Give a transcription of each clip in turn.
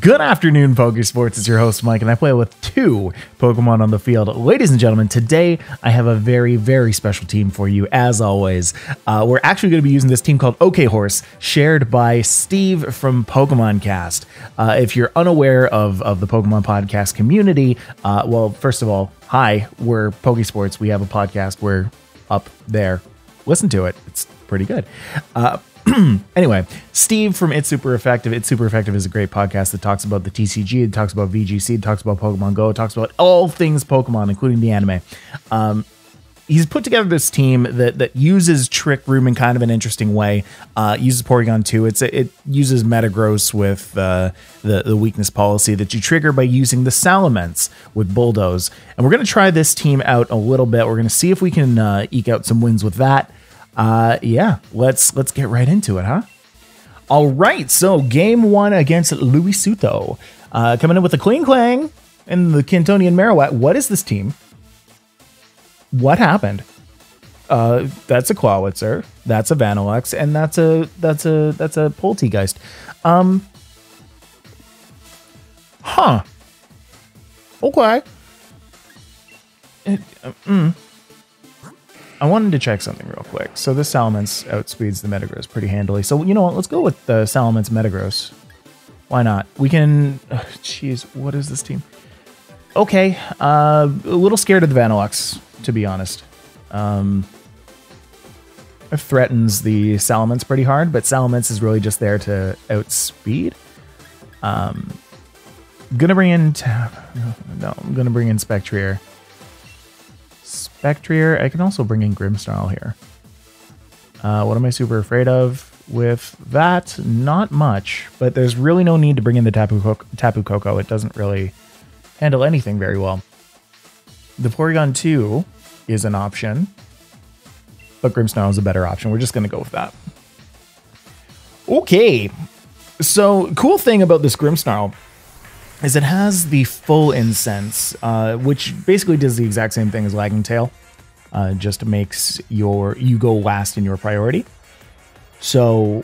Good afternoon, Pokésports. It's your host, Mike, and I play with two Pokemon on the field. Ladies and gentlemen, today I have a very, very special team for you, as always. We're actually going to be using this team called OK Horse, shared by Steve from PKMNCast. If you're unaware of the Pokemon podcast community, well, first of all, hi, we're Pokésports. We have a podcast. We're up there. Listen to it. It's pretty good. Anyway, Steve from It's Super Effective. It's Super Effective is a great podcast that talks about the TCG, it talks about VGC, it talks about Pokemon Go, it talks about all things Pokemon, including the anime. He's put together this team that uses Trick Room in kind of an interesting way. Uses Porygon 2. It uses Metagross with the weakness policy that you trigger by using the Salamence with Bulldoze. And we're going to try this team out a little bit. We're going to see if we can eke out some wins with that. Yeah, let's get right into it, huh? All right, so game one against Louis Suto. Coming in with the Klingklang and the Cantonian Marowak. What is this team? What happened? That's a Clawitzer, that's a Vanniluxe, and that's a Polteageist. Huh. Okay. I wanted to check something real quick. So this Salamence outspeeds the Metagross pretty handily. So, you know what? Let's go with the Salamence Metagross. Why not? We can... Jeez, what is this team? Okay. A little scared of the Vanniluxe, to be honest. It threatens the Salamence pretty hard, but Salamence is really just there to outspeed. Gonna bring in... No, I'm gonna bring in Spectrier. Spectrier. I can also bring in Grimmsnarl here. What am I super afraid of with that? Not much, but there's really no need to bring in the Tapu Koko. It doesn't really handle anything very well. The Porygon 2 is an option, but Grimmsnarl is a better option. We're just going to go with that. Okay, so cool thing about this Grimmsnarl is it has the full incense, which basically does the exact same thing as Lagging Tail, just makes you go last in your priority. So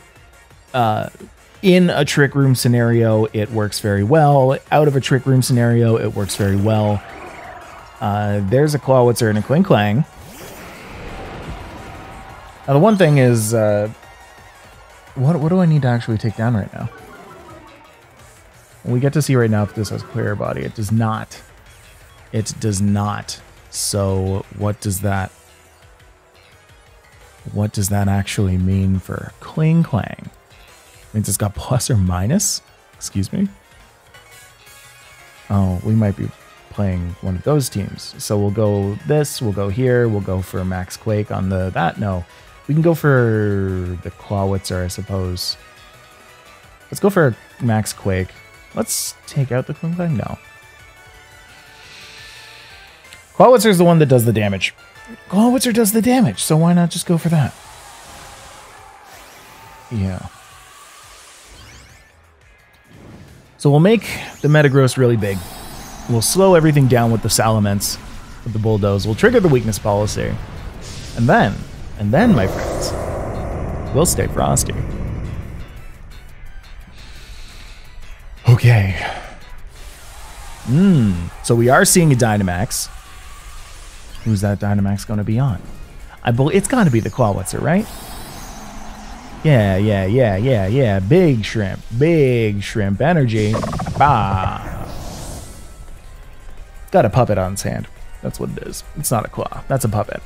in a Trick Room scenario, it works very well. Out of a Trick Room scenario, it works very well. There's a Clawitzer and a Klingklang. Now the one thing is, what do I need to actually take down right now? We get to see right now if this has Clear Body. It does not. It does not. So what does that actually mean for Klingklang? Means it's got plus or minus? Excuse me? Oh, we might be playing one of those teams. So we'll go this, we'll go here, we'll go for Max Quake on that. No, we can go for the Clawitzer, I suppose. Let's go for Max Quake. Let's take out the Klingklang. No. Clawitzer is the one that does the damage. Clawitzer does the damage, so why not just go for that? Yeah. So we'll make the Metagross really big. We'll slow everything down with the Salamence, with the Bulldoze. We'll trigger the weakness policy. And then, my friends, we'll stay frosty. Okay. So we are seeing a Dynamax. Who's that Dynamax going to be on? I believe it's got to be the Clawitzer, right? Yeah. Big shrimp energy. Bah. Got a puppet on its hand. That's what it is. It's not a claw. That's a puppet.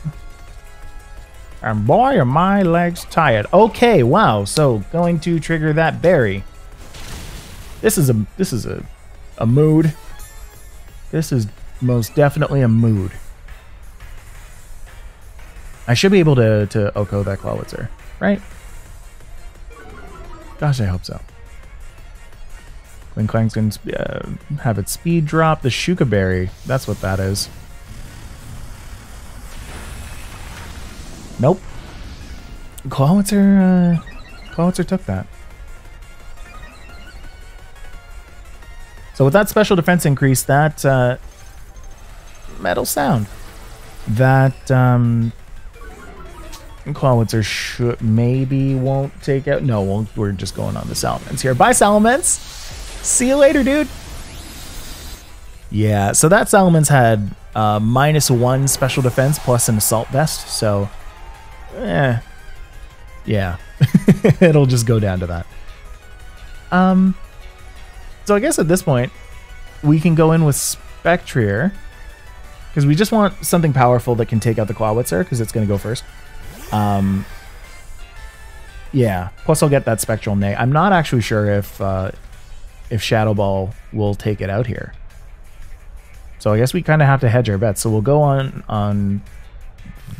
And boy, are my legs tired. Okay, wow. So going to trigger that berry. This is a mood. This is most definitely a mood. I should be able to Oko that Clawitzer, right? Gosh, I hope so. Klingklang's going to have its speed drop. The Shuka Berry, that's what that is. Nope. Clawitzer took that. So with that special defense increase, that metal sound, that Clawitzer maybe won't take out. No, we're just going on the Salamence here. Bye, Salamence. See you later, dude. Yeah, so that Salamence had -1 special defense plus an assault vest, so yeah, it'll just go down to that. So I guess at this point we can go in with Spectrier because we just want something powerful that can take out the Clawitzer because it's going to go first. Yeah, plus I'll get that Spectral Neigh. I'm not actually sure if Shadow Ball will take it out here. So I guess we kind of have to hedge our bets. So we'll go on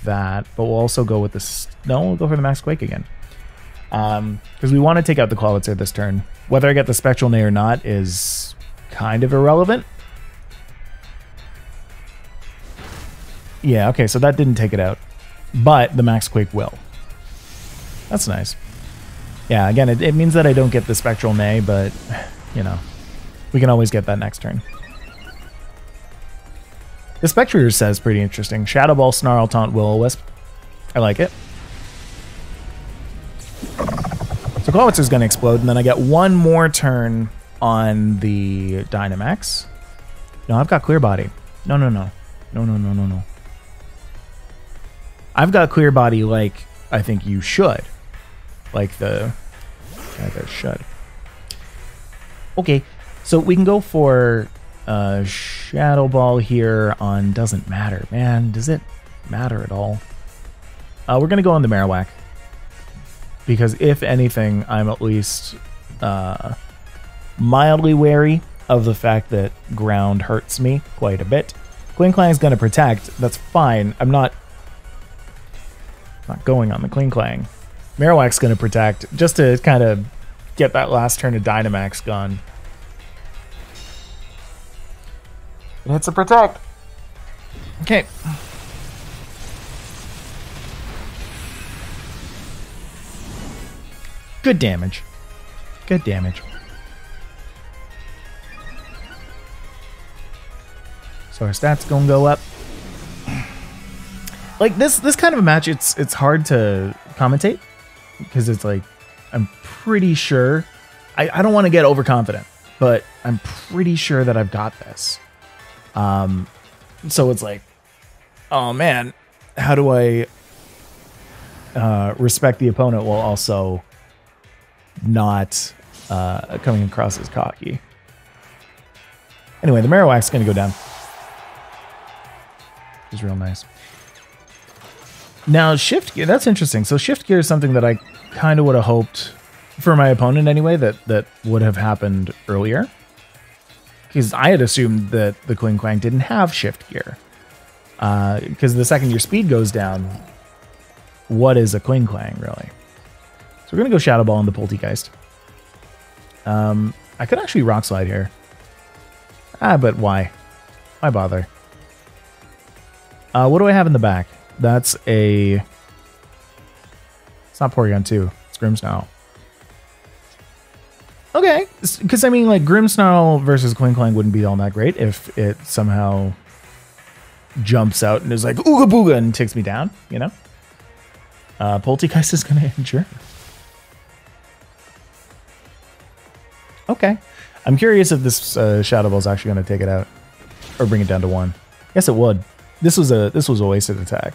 that, but we'll also go with this. No, we'll go for the Max Quake again. Because we want to take out the Clawitzer this turn. Whether I get the Spectral Neigh or not is kind of irrelevant. Yeah, okay, so that didn't take it out. But the Max Quake will. That's nice. Yeah, again, it means that I don't get the Spectral Neigh, but, you know, we can always get that next turn. The Spectrier says pretty interesting. Shadow Ball, Snarl, Taunt, Will-O-Wisp. I like it. So Clawitzer's going to explode, and then I get one more turn on the Dynamax. No, I've got Clear Body. No. I've got Clear Body like I think you should. Like the should. Okay, so we can go for Shadow Ball here on doesn't matter. Man, does it matter at all? We're going to go on the Marowak. Because if anything, I'm at least mildly wary of the fact that ground hurts me quite a bit. Klingklang is going to protect. That's fine. I'm not going on the Klingklang. Marowak's going to protect just to kind of get that last turn of Dynamax gone. And it's a protect. Okay. Good damage. Good damage. So our stats gonna go up. Like this kind of a match, it's hard to commentate because it's like I'm pretty sure. I don't want to get overconfident, but I'm pretty sure that I've got this. So it's like, oh man, how do I respect the opponent while also not coming across as cocky? Anyway, the Marowak's going to go down. Which is real nice. Now, Shift Gear, that's interesting. So Shift Gear is something that I kind of would have hoped, for my opponent anyway, that would have happened earlier. Because I had assumed that the Klingklang didn't have Shift Gear. Because the second your speed goes down, what is a Klingklang, really? So we're going to go Shadow Ball on the Polteageist. I could actually Rock Slide here. But why? Why bother? What do I have in the back? That's a... It's not Porygon 2. It's Grimmsnarl. Okay. Because, I mean, like, Grimmsnarl versus Klingklang wouldn't be all that great if it somehow jumps out and is like, ooga booga, and takes me down, you know? Polteageist is going to endure. Okay. I'm curious if this Shadow Ball is actually going to take it out or bring it down to 1. Yes, it would. This was a wasted attack.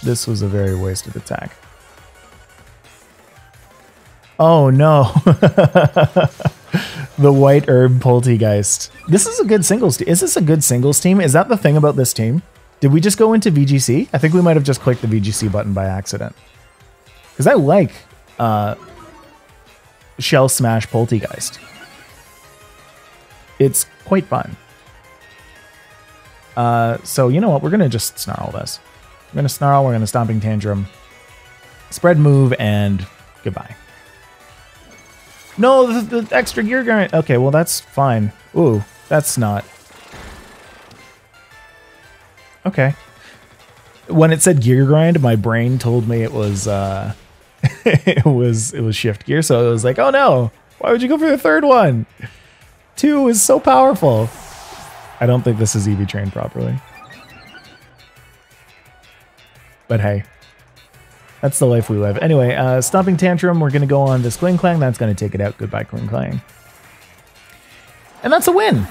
This was a very wasted attack. Oh no. The White Herb Polteageist. This is a good singles team. Is this a good singles team? Is that the thing about this team? Did we just go into VGC? I think we might have just clicked the VGC button by accident. Because I like Shell Smash Polteageist. It's quite fun. So you know what? We're going to just Snarl this. We're going to Snarl, we're going to Stomping Tantrum, Spread Move, and goodbye. No, the extra Gear Grind. Okay, well that's fine. Ooh, that's not. Okay. When it said Gear Grind, my brain told me it was it was Shift Gear, so it was like, oh no, why would you go for the third one? 2 is so powerful. I don't think this is EV trained properly. But hey. That's the life we live. Anyway, Stomping Tantrum, we're going to go on this Klingklang. That's going to take it out. Goodbye, Klingklang. And that's a win.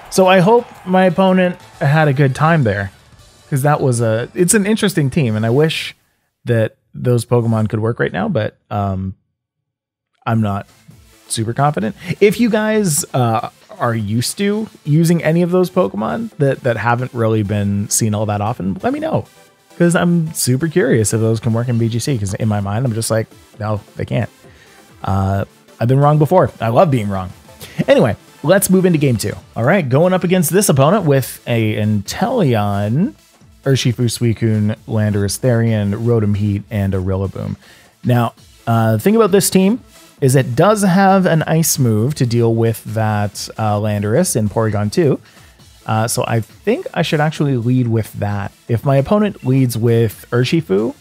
So I hope my opponent had a good time there. Because that was it's an interesting team. And I wish that those Pokemon could work right now. But I'm not super confident. If you guys are used to using any of those Pokemon that haven't really been seen all that often, let me know. Because I'm super curious if those can work in VGC. Because in my mind, I'm just like, no, they can't. I've been wrong before. I love being wrong. Anyway, let's move into game 2. All right, going up against this opponent with a Intelleon, Urshifu, Suicune, Landorus-T, Rotom-Heat, and a Rillaboom. Now, the thing about this team is it does have an ice move to deal with that Landorus in Porygon 2. So I think I should actually lead with that. If my opponent leads with Urshifu,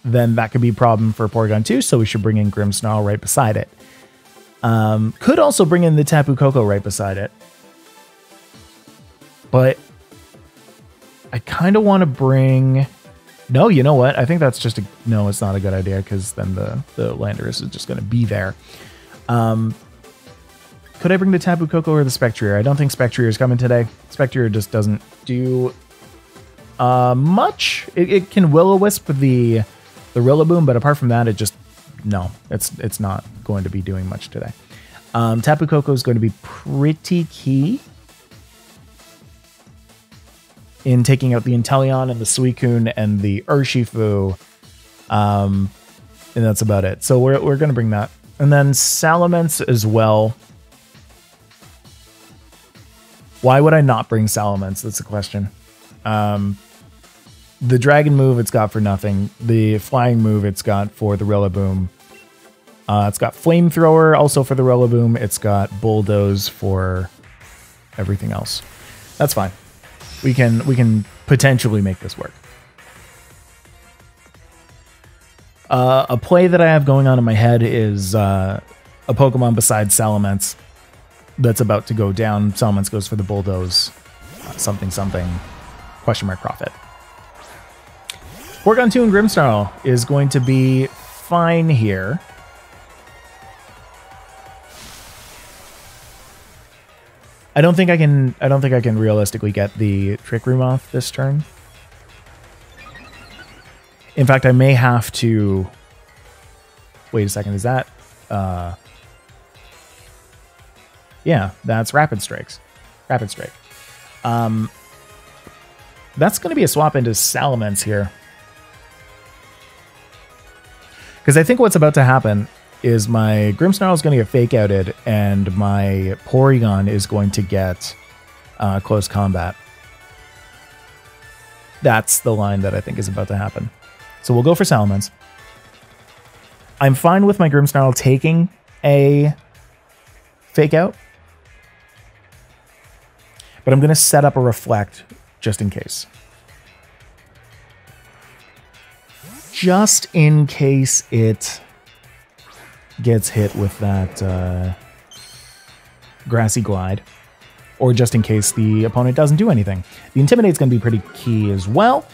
then that could be a problem for Porygon 2, so we should bring in Grimmsnarl right beside it. Could also bring in the Tapu Koko right beside it. But I kind of want to bring... No, you know what? I think that's just a... No, it's not a good idea, because then the Landorus is just going to be there. Could I bring the Tapu Koko or the Spectrier? I don't think Spectrier is coming today. Spectrier just doesn't do much. It can Will-O-Wisp the Rillaboom, but apart from that, it just... No, it's not going to be doing much today. Tapu Koko is going to be pretty key in taking out the Intelleon and the Suicune and the Urshifu. And that's about it. So we're going to bring that. And then Salamence as well. Why would I not bring Salamence? That's the question. The Dragon move it's got for nothing. The Flying move it's got for the Rillaboom. It's got Flamethrower also for the Rillaboom. It's got Bulldoze for everything else. That's fine. We can potentially make this work. A play that I have going on in my head is a Pokemon besides Salamence that's about to go down. Salamence goes for the Bulldoze. Something, question mark profit. Porygon 2 and Grimmsnarl is going to be fine here. I don't think I can realistically get the Trick Room off this turn. In fact, I may have to... Wait a second, is that... Yeah, that's Rapid Strikes. Rapid Strike. That's going to be a swap into Salamence here. Because I think what's about to happen is my Grimmsnarl is going to get fake outed and my Porygon is going to get close combat. That's the line that I think is about to happen. So we'll go for Salamence. I'm fine with my Grimmsnarl taking a fake out. But I'm going to set up a Reflect just in case. Just in case it gets hit with that Grassy Glide. Or just in case the opponent doesn't do anything. The Intimidate's going to be pretty key as well.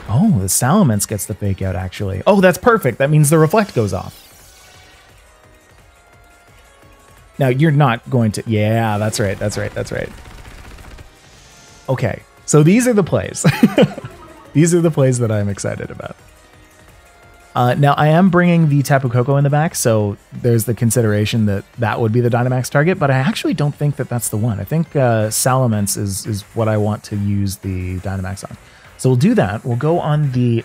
Oh, the Salamence gets the fake out, actually. Oh, that's perfect. That means the Reflect goes off. Now, you're not going to... Yeah, that's right. That's right. That's right. Okay. So these are the plays. These are the plays that I'm excited about. Now, I am bringing the Tapu Koko in the back, so there's the consideration that that would be the Dynamax target, but I actually don't think that that's the one. I think Salamence is what I want to use the Dynamax on. So we'll do that. We'll go on the...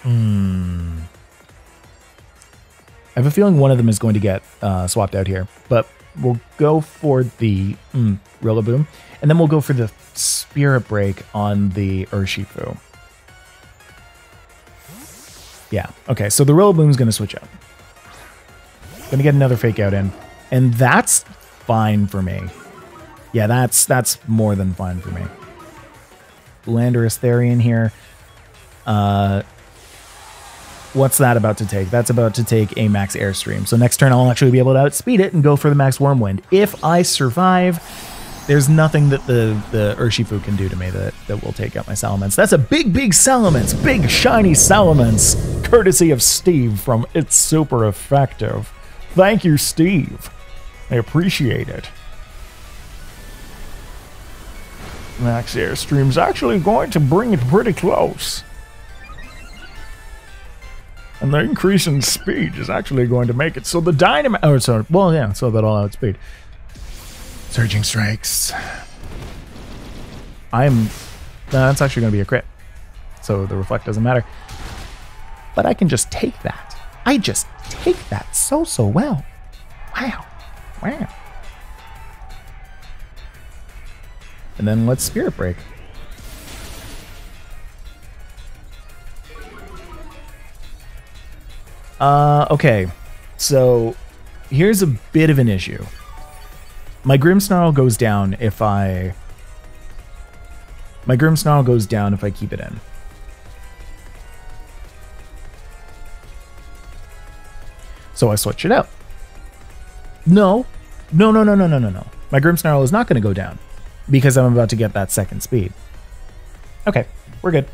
I have a feeling one of them is going to get swapped out here, but we'll go for the Rillaboom, and then we'll go for the Spirit Break on the Urshifu. Yeah, okay, so the Rillaboom's going to switch out. Going to get another fake out in, and that's fine for me. Yeah, that's more than fine for me. Landorus-T here. What's that about to take? That's about to take a max Airstream. So next turn I'll actually be able to outspeed it and go for the max Wormwind. If I survive, There's nothing that the Urshifu can do to me that will take out my Salamence. That's a big Salamence. Big, shiny Salamence. Courtesy of Steve from It's Super Effective. Thank you, Steve. I appreciate it. Max Airstream's actually going to bring it pretty close. And the increase in speed is actually going to make it so the Dynamax... Oh, sorry. Well, yeah, so that all outspeed. Surging Strikes. That's actually going to be a crit. So the Reflect doesn't matter. But I can just take that. I just take that so well. Wow. Wow. And then let's Spirit Break. Okay. So here's a bit of an issue. My Grimmsnarl goes down if I... My Grimmsnarl goes down if I keep it in. So I switch it out. No. My Grimmsnarl is not going to go down because I'm about to get that second speed. Okay, we're good.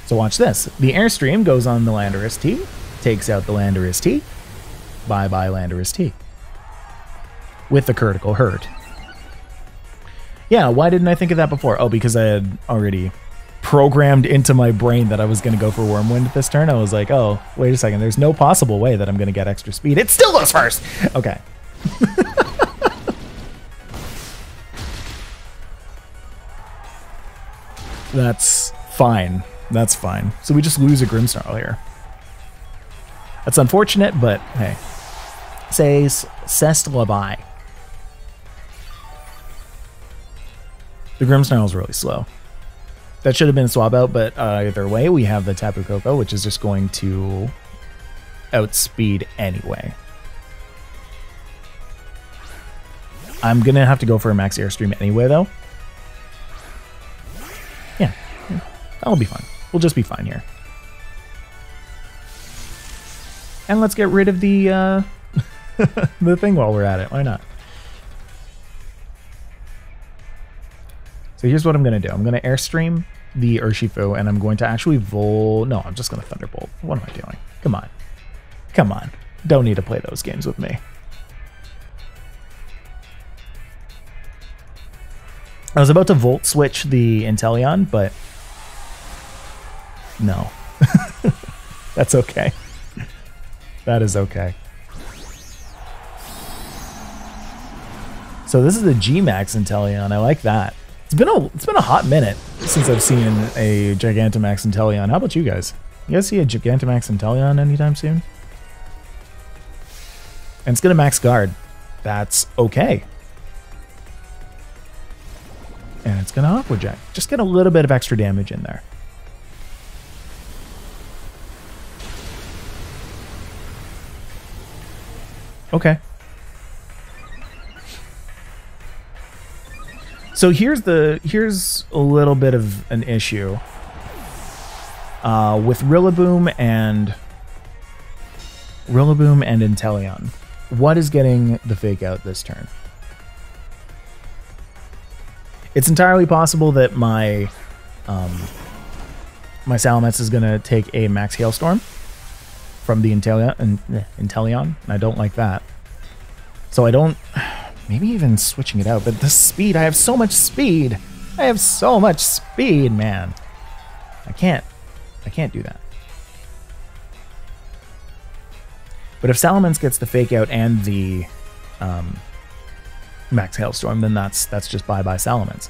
So watch this. The Airstream goes on the Landorus-T, takes out the Landorus-T. Bye-bye Landorus-T. With the critical hurt. Yeah, why didn't I think of that before? Oh, because I had already programmed into my brain that I was going to go for Wormwind this turn. I was like, oh, wait a second. There's no possible way that I'm going to get extra speed. It still goes first! Okay. That's fine. That's fine. So we just lose a Grimmsnarl here. That's unfortunate, but hey. C'est la vie. The Grimmsnarl is really slow. That should have been a swap out, but either way, we have the Tapu Koko, which is just going to outspeed anyway. I'm going to have to go for a Max Airstream anyway, though. Yeah, that'll be fine. We'll just be fine here. And let's get rid of the the thing while we're at it. Why not? So here's what I'm going to do. I'm going to Airstream the Urshifu, and I'm going to actually No, I'm just going to Thunderbolt. What am I doing? Come on. Come on. Don't need to play those games with me. I was about to Volt Switch the Intelleon, but no. That's okay. That is okay. So this is the G-Max Intelleon. I like that. It's been a hot minute since I've seen a Gigantamax Intelleon. How about you guys? You guys see a Gigantamax Intelleon anytime soon? And it's gonna max guard. That's okay. And it's gonna Aqua Jet. Just get a little bit of extra damage in there. Okay. So here's a little bit of an issue with Rillaboom and Intelleon. What is getting the fake out this turn? It's entirely possible that my Salamence is gonna take a Max Hailstorm from the Intelleon. I don't like that. So I don't. Maybe even switching it out, but the speed, I have so much speed. I have so much speed, man. I can't do that. But if Salamence gets the fake out and the Max Hailstorm, then that's just bye-bye Salamence.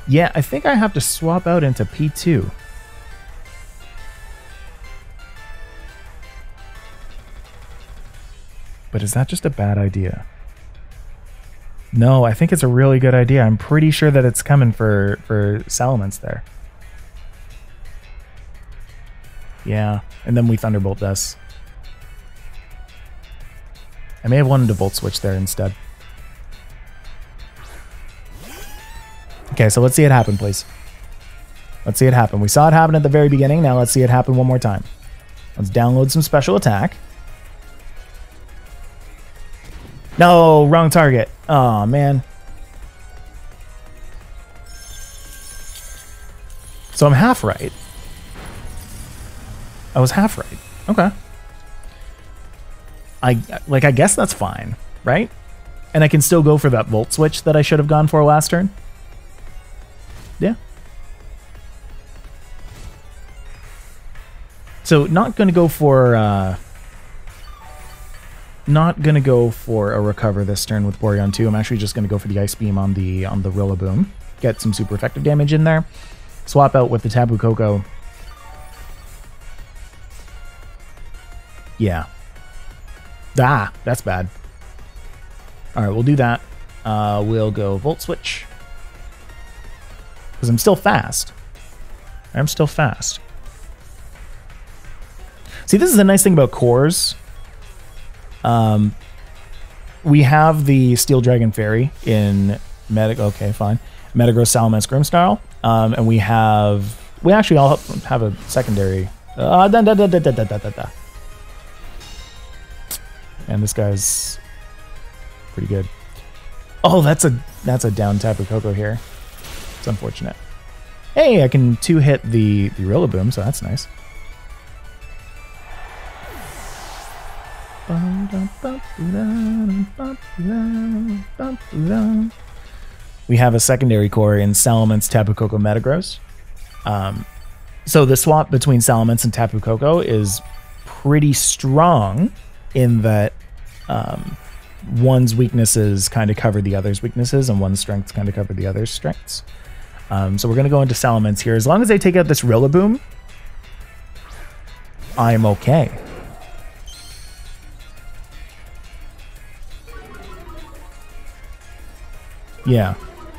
Yeah, I think I have to swap out into P2. But is that just a bad idea? No, I think it's a really good idea. I'm pretty sure that it's coming for Salamence there. Yeah, and then we Thunderbolt this. I may have wanted to Volt Switch there instead. Okay, so let's see it happen, please. Let's see it happen. We saw it happen at the very beginning. Now let's see it happen one more time. Let's download some special attack. No, wrong target. Oh, man. So I'm half right. I was half right. Okay. I guess that's fine, right? And I can still go for that Volt Switch that I should have gone for last turn. Yeah. So not going to go for a recover this turn with Porygon 2. I'm actually just going to go for the Ice Beam on the Rillaboom. Get some super effective damage in there. Swap out with the Tapu Koko. Yeah. Ah, that's bad. All right, we'll do that. We'll go Volt Switch. Because I'm still fast. I'm still fast. See, this is a nice thing about cores. We have the Steel Dragon Fairy in okay, fine. Metagross, Salamence, Grimmsnarl. And we actually all have a secondary. And this guy's pretty good. Oh, that's a down Tapu Koko here. It's unfortunate. Hey, I can 2-hit the Rillaboom, so that's nice. We have a secondary core in Salamence, Tapu Koko, Metagross. So the swap between Salamence and Tapu Koko is pretty strong in that one's weaknesses kind of cover the other's weaknesses and one's strengths kind of cover the other's strengths. So we're going to go into Salamence here. As long as I take out this Rillaboom, I'm okay. Yeah.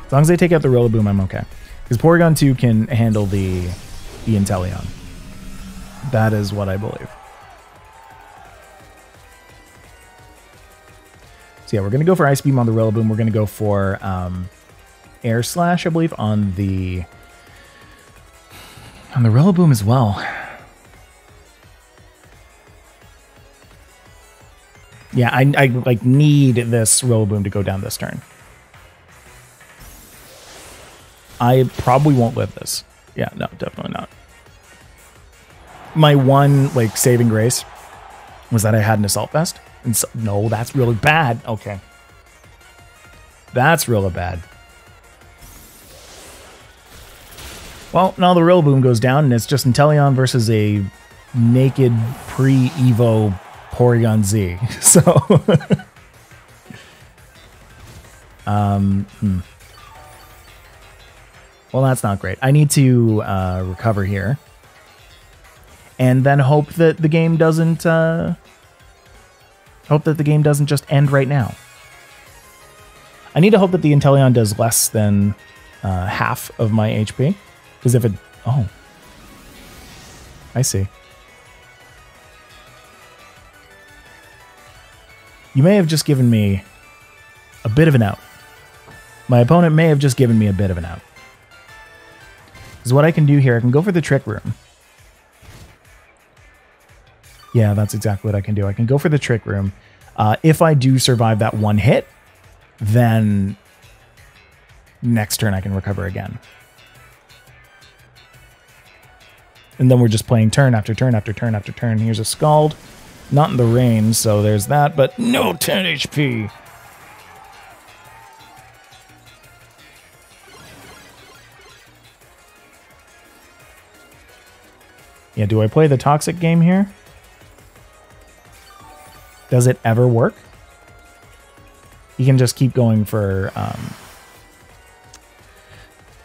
As long as I take out the Rillaboom, I'm okay. Because Porygon 2 can handle the Intelleon. That is what I believe. So yeah, we're going to go for Ice Beam on the Rillaboom. We're going to go for Air Slash, I believe, on the Rillaboom as well. Yeah, I like need this Rillaboom to go down this turn. I probably won't live this. Yeah, no, definitely not. My one like saving grace was that I had an Assault Vest. And so, no, that's really bad. Okay. That's really bad. Well, now the Rillaboom goes down, and it's just Intelleon versus a naked pre-Evo Porygon Z. So, well, that's not great. I need to recover here, and then hope that the game doesn't just end right now. I need to hope that the Intelleon does less than half of my HP, because if it, oh, I see. You may have just given me a bit of an out. My opponent may have just given me a bit of an out. Because what I can do here, I can go for the Trick Room. Yeah, that's exactly what I can do. I can go for the Trick Room. If I do survive that one hit, then next turn I can recover again. And then we're just playing turn after turn after turn after turn. Here's a Scald. Not in the range, so there's that, but no 10 HP. Yeah, do I play the Toxic game here? Does it ever work? You can just keep going for...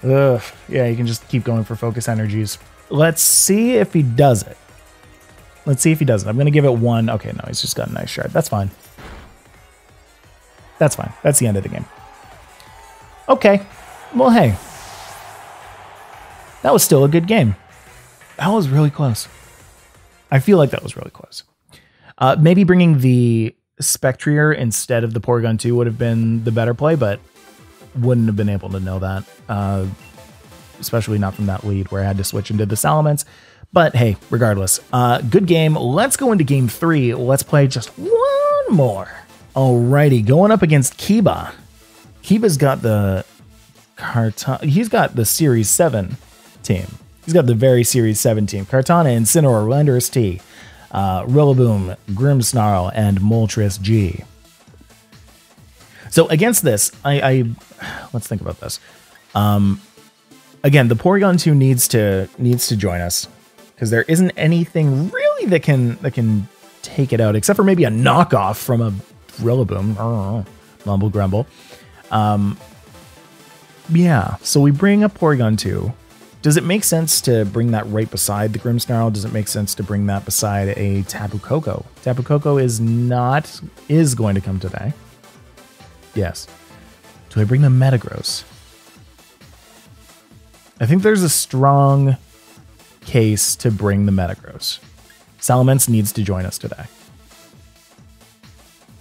yeah, you can just keep going for Focus Energies. Let's see if he does it. Let's see if he does it. I'm going to give it one. Okay, no, he's just got a nice shard. That's fine. That's fine. That's the end of the game. Okay. Well, hey. That was still a good game. That was really close. I feel like that was really close. Maybe bringing the Spectrier instead of the Porygon 2 would have been the better play, but wouldn't have been able to know that. especially not from that lead where I had to switch into the Salamence. But hey, regardless, good game. Let's go into game 3. Let's play just one more. Alrighty, going up against Kiba. Kiba's got the Kartana. He's got the Series 7 team. He's got the very Series 7 team. Kartana, Incineroar, Landorus-T, Rillaboom, Grimmsnarl, and Moltres-G. So against this, let's think about this. Again, the Porygon 2 needs to join us because there isn't anything really that can take it out except for maybe a knockoff from a Rillaboom. I don't know, mumble grumble. Yeah, so we bring up Porygon 2. Does it make sense to bring that right beside the Grimmsnarl? Does it make sense to bring that beside a Tapu Koko? Tapu Koko is going to come today. Yes. Do I bring the Metagross? I think there's a strong case to bring the Metagross. Salamence needs to join us today.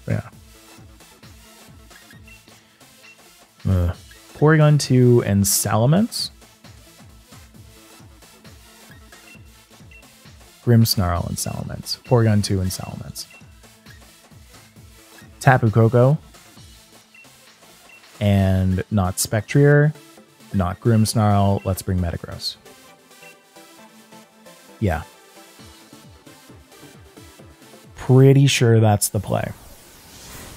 Yeah. Porygon 2 and Salamence. Grimmsnarl and Salamence. Porygon 2 and Salamence. Tapu Koko. And not Spectrier. Not Grimmsnarl. Let's bring Metagross. Yeah. Pretty sure that's the play.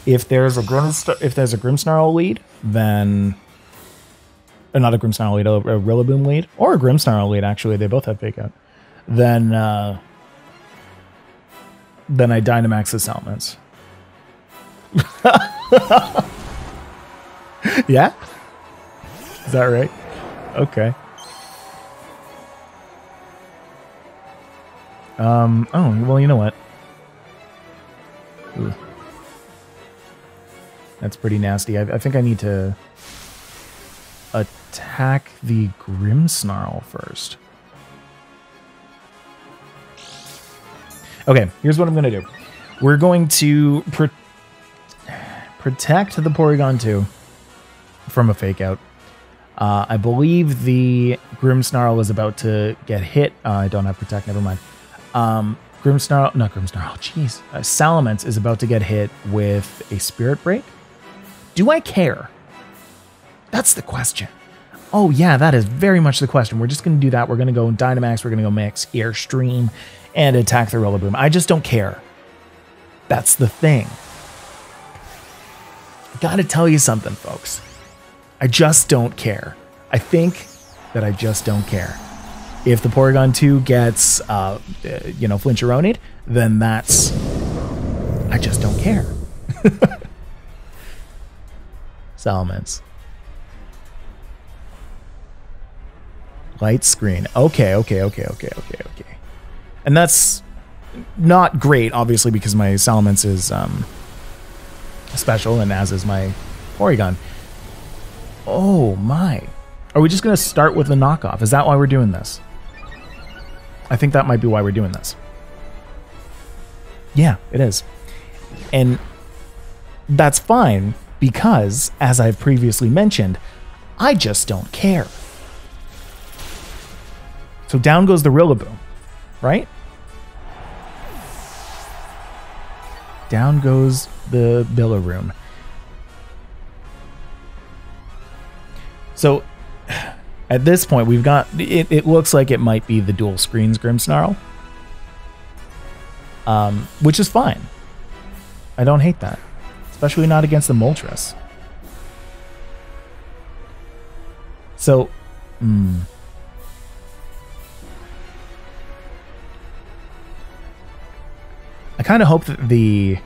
If there's a Grimmsnarl lead, then not a Grimmsnarl lead, a Rillaboom lead, or a Grimmsnarl lead. Actually, they both have fake out. Then I Dynamax the Salamence. Yeah? Is that right? Okay. Oh, well, you know what? Ooh. That's pretty nasty. I think I need to attack the Grimmsnarl first. Okay, here's what I'm going to do. We're going to protect the Porygon 2 from a fake out. I believe the Grimmsnarl is about to get hit. I don't have protect, never mind. Jeez. Salamence is about to get hit with a Spirit Break. Do I care? That's the question. Oh yeah, that is very much the question. We're just going to do that. We're going to go Dynamax. We're going to go Max Airstream and attack the Rillaboom. I just don't care. That's the thing. Gotta tell you something, folks. I just don't care. I think that I just don't care. If the Porygon 2 gets, flincheronied, then that's... I just don't care. Salamence. Light screen. Okay. And that's not great, obviously, because my Salamence is special, and as is my Porygon. Oh my. Are we just going to start with the knockoff? Is that why we're doing this? I think that might be why we're doing this. Yeah, it is. And that's fine, because, as I've previously mentioned, I just don't care. So down goes the Rillaboom, right? Down goes the Rillaboom. So at this point, we've got... It looks like it might be the dual screens Grimmsnarl. Which is fine. I don't hate that. Especially not against the Moltres. So... I kind of hope that the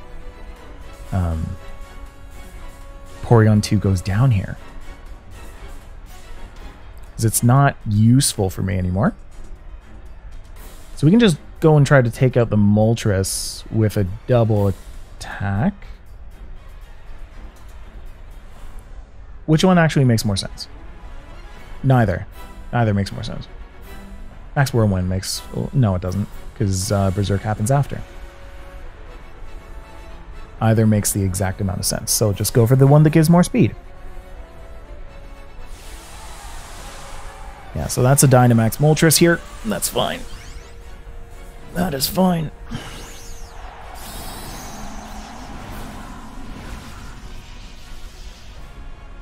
Porygon 2 goes down here. Because it's not useful for me anymore. So we can just go and try to take out the Moltres with a double attack. Which one actually makes more sense? Neither. Neither makes more sense. Max Whirlwind makes... No, it doesn't. Because Berserk happens after. Either makes the exact amount of sense. So just go for the one that gives more speed. Yeah, Yeah, so that's a Dynamax Moltres here. That's fine. That is fine.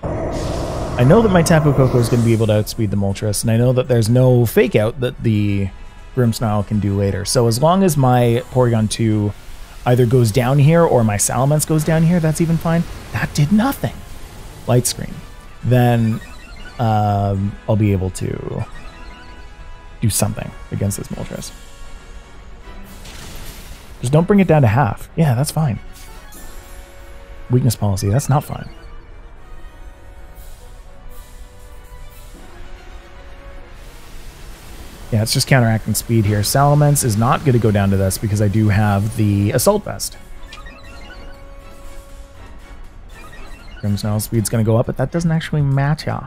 I know that my Tapu Koko is going to be able to outspeed the Moltres, and I know that there's no fake out that the Grimmsnarl can do later. So as long as my Porygon 2 either goes down here or my Salamence goes down here, that's even fine. That did nothing. Light Screen. Then I'll be able to do something against this Moltres. Just don't bring it down to half. Yeah, that's fine. Weakness policy, that's not fine. Yeah, it's just counteracting speed here. Salamence is not going to go down to this because I do have the Assault Vest. Grimmsnarl speed's going to go up, but that doesn't actually matter.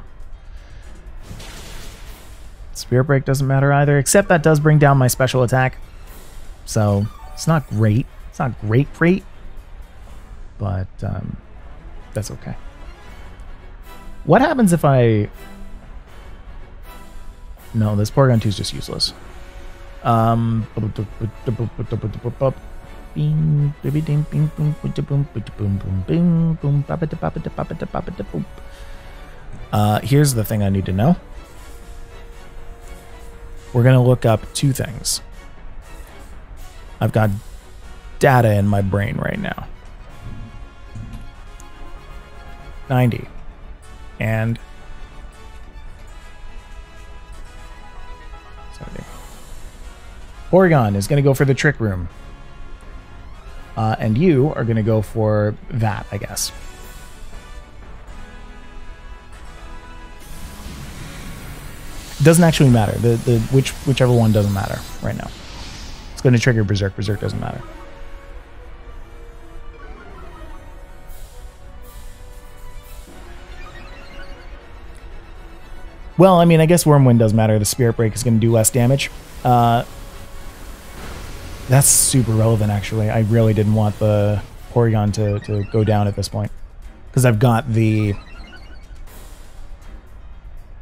Spirit Break doesn't matter either, except that does bring down my special attack. So, it's not great. It's not great, but that's okay. What happens if I... No, this Porygon 2 is just useless. Here's the thing I need to know. We're going to look up two things. I've got data in my brain right now. 90. And... Porygon is going to go for the Trick Room. And you are going to go for that, I guess. Doesn't actually matter. Whichever one doesn't matter right now. It's going to trigger Berserk. Berserk doesn't matter. Well, I mean, I guess Wormwind does matter. The Spirit Break is going to do less damage. That's super relevant, actually. I really didn't want the Porygon to go down at this point. Because I've got the...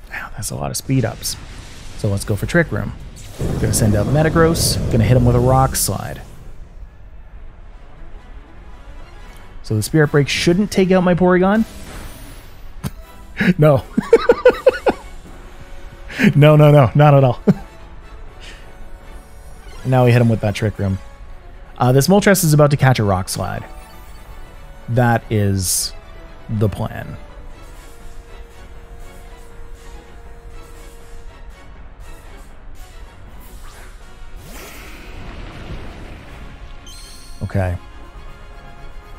Wow, that's a lot of speed ups. So let's go for Trick Room. We're going to send out Metagross. Going to hit him with a Rock Slide. So the Spirit Break shouldn't take out my Porygon. No. No, not at all. Now we hit him with that Trick Room. This Moltres is about to catch a Rock Slide. That is the plan. Okay.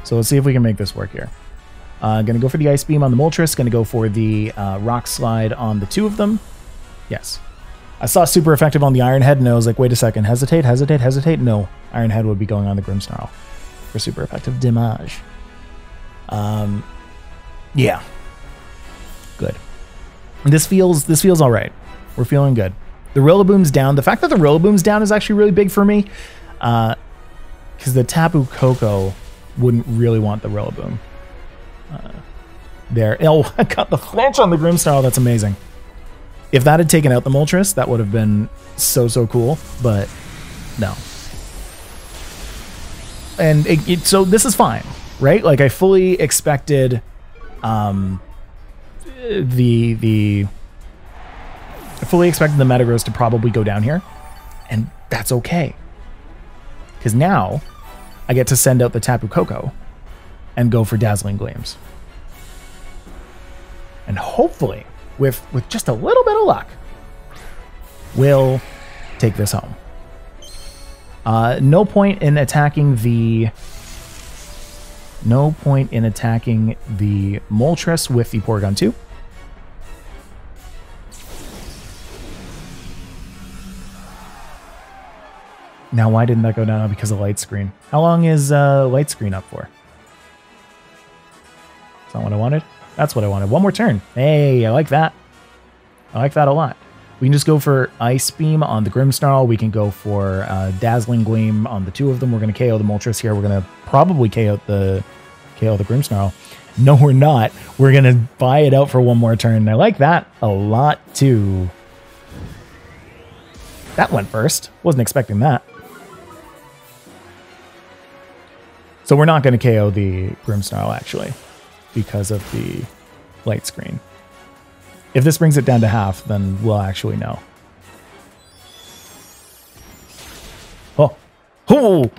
So let's see if we can make this work here. Gonna go for the Ice Beam on the Moltres. Gonna go for the Rock Slide on the two of them. Yes. I saw super effective on the Iron Head, and I was like, wait a second, hesitate. No, Iron Head would be going on the Grimmsnarl for super effective damage. Yeah. Good. This feels all right. We're feeling good. The Rillaboom's down. The fact that the Rillaboom's down is actually really big for me, because the Tapu Koko wouldn't really want the Rillaboom. There. Oh, I got the flinch on the Grimmsnarl. That's amazing. If that had taken out the Moltres, that would have been so cool, but no. And so this is fine, right? Like I fully expected the Metagross to probably go down here, and that's okay. Because now I get to send out the Tapu Koko and go for Dazzling Gleams. And hopefully, with just a little bit of luck, we'll take this home. No point in attacking the Moltres with the Porygon 2. Now, why didn't that go down? Because of Light Screen. How long is Light Screen up for? That's not what I wanted. That's what I wanted. One more turn. Hey, I like that. I like that a lot. We can just go for Ice Beam on the Grimmsnarl. We can go for Dazzling Gleam on the two of them. We're going to KO the Moltres here. We're going to probably KO the Grimmsnarl. No, we're not. We're going to buy it out for one more turn. I like that a lot, too. That went first. Wasn't expecting that. So we're not going to KO the Grimmsnarl, actually, because of the light screen. If this brings it down to half, then we'll actually know. Oh. Oh!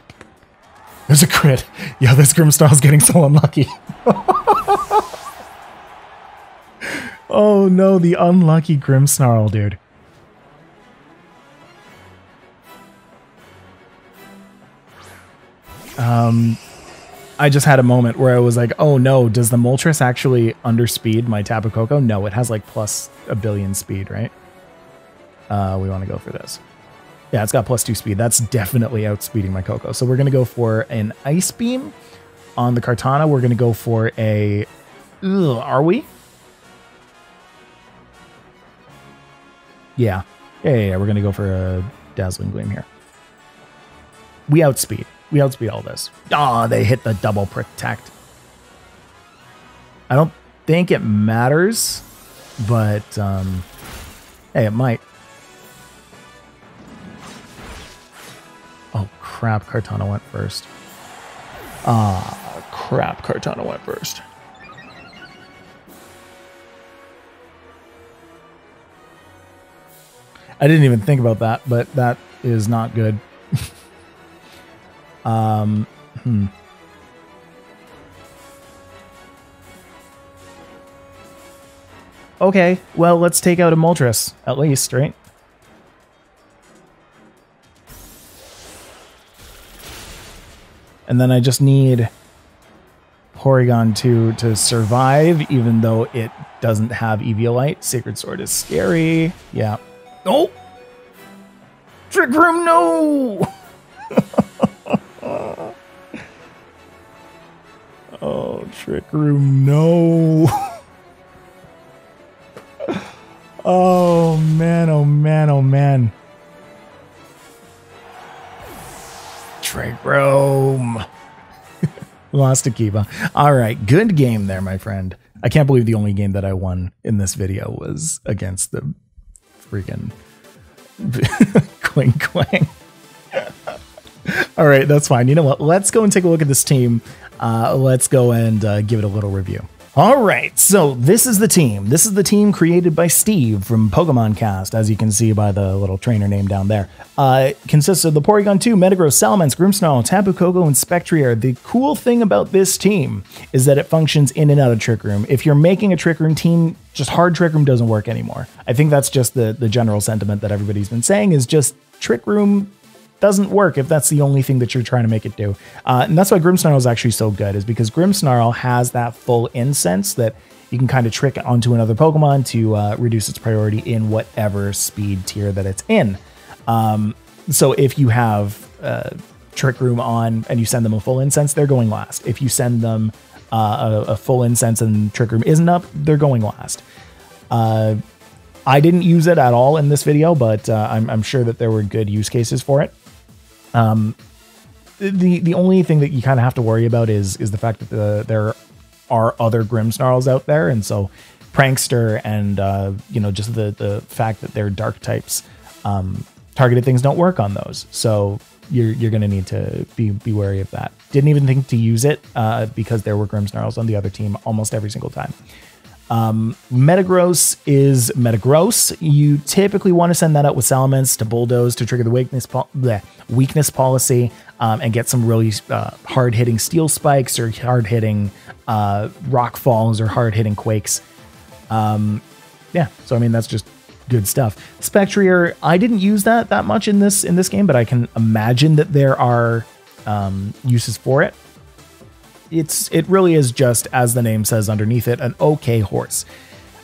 There's a crit. Yeah, this Grimmsnarl's getting so unlucky. Oh no, the unlucky Grimmsnarl, dude. I just had a moment where I was like, oh no, does the Moltres actually underspeed my Tapu Koko? No, it has like plus a billion speed, right? We want to go for this. Yeah, it's got +2 speed. That's definitely outspeeding my Koko. So we're going to go for an Ice Beam on the Kartana. We're going to go for a... Ugh, are we? Yeah. Yeah. We're going to go for a Dazzling Gleam here. We outspeed. We outspeed all this. Ah, they hit the double protect. I don't think it matters, but hey, it might. Oh crap, Kartana went first. Ah, crap, Kartana went first. I didn't even think about that, but that is not good. Okay, well, let's take out a Moltres, at least, right? And then I just need Porygon 2 to survive, even though it doesn't have Eviolite. Sacred Sword is scary. Yeah. Oh! Trick Room, no! Oh, Trick Room, no. Oh, man, oh, man, oh, man. Trick Room. Lost to Kiva. All right, good game there, my friend. I can't believe the only game that I won in this video was against the freaking Klingklang. All right, that's fine. You know what? Let's go and take a look at this team. Let's go and give it a little review. All right, so this is the team. This is the team created by Steve from PKMNCast, as you can see by the little trainer name down there. Consists of the Porygon 2, Metagross, Salamence, Grimmsnarl, Tapu Koko, and Spectrier. The cool thing about this team is that it functions in and out of Trick Room. If you're making a Trick Room team, just hard Trick Room doesn't work anymore. I think that's just the general sentiment that everybody's been saying is just Trick Room doesn't work if that's the only thing that you're trying to make it do. And that's why Grimmsnarl is actually so good, is because Grimmsnarl has that full incense that you can kind of trick onto another Pokemon to reduce its priority in whatever speed tier that it's in. So if you have Trick Room on and you send them a full incense, they're going last. If you send them a full incense and Trick Room isn't up, they're going last. I didn't use it at all in this video, but I'm sure that there were good use cases for it. The only thing that you kind of have to worry about is the fact that there are other Grimmsnarls out there, and so Prankster and you know, just the fact that they're dark types, targeted things don't work on those. So you're going to need to be wary of that. Didn't even think to use it because there were Grimmsnarls on the other team almost every single time. Metagross is Metagross. You typically want to send that out with Salamence to bulldoze to trigger the weakness policy and get some really hard-hitting steel spikes or hard-hitting rock falls or hard-hitting quakes. Yeah, so I mean that's just good stuff. Spectrier, I didn't use that much in this game, but I can imagine that there are uses for it. It really is just, as the name says underneath it, an okay horse.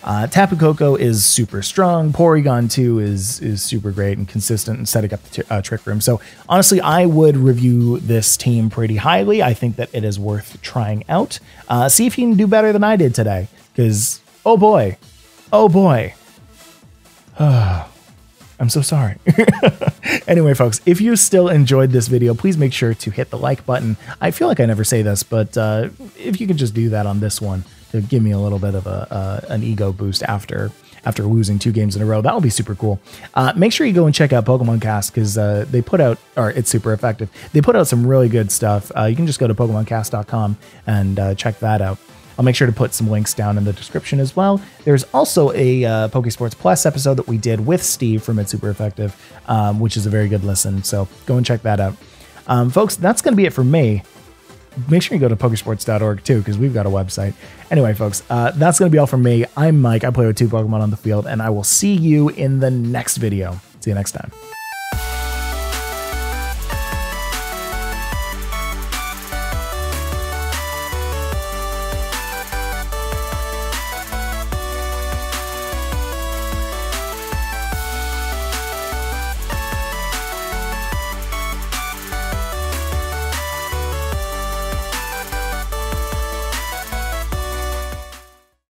Tapu Koko is super strong. Porygon 2 is super great and consistent in setting up the Trick Room. So honestly, I would review this team pretty highly. I think that it is worth trying out. See if you can do better than I did today. Because, oh boy. I'm so sorry. Anyway, folks, if you still enjoyed this video, please make sure to hit the like button. I feel like I never say this, but if you could just do that on this one to give me a little bit of an ego boost after after losing 2 games in a row. That will be super cool. Make sure you go and check out PokemonCast because they put out, or it's super effective. They put out some really good stuff. You can just go to PokemonCast.com and check that out. I'll make sure to put some links down in the description as well. There's also a Pokésports Plus episode that we did with Steve from It's Super Effective, which is a very good listen. So go and check that out. Folks, that's going to be it for me. Make sure you go to Pokesports.org too, because we've got a website. Anyway, folks, that's going to be all from me. I'm Mike. I play with 2 Pokemon on the field, and I will see you in the next video. See you next time.